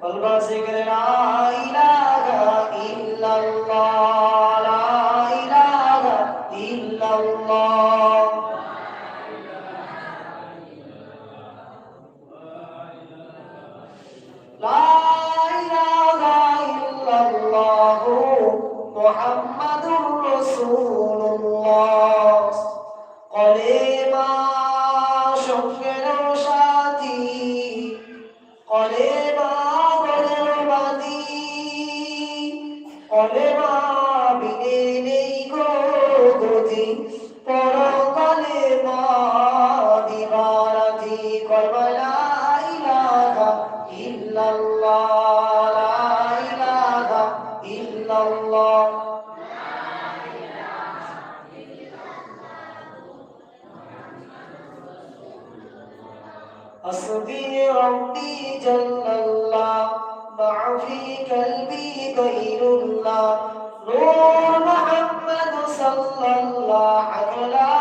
কলবা से करे ला इलाहा इल्लल्लाह ला इलाहा इल्लल्लाह ला इलाहा इल्लल्लाह मुहम्मदुर রাসূলুল্লাহ কলেমা সঙ্গের সাথী কলেমা গলের বাদী কলেমা বিনে নেই গো গতি পড়ো কলেমা দিবারাতি কলমা লা ইলাহা ইল্লাল্লাহ লা ইলাহা ইল্লাল্লাহ حسبي ربي جل الله مع في قلبي غير الله نور محمد صلى الله عليه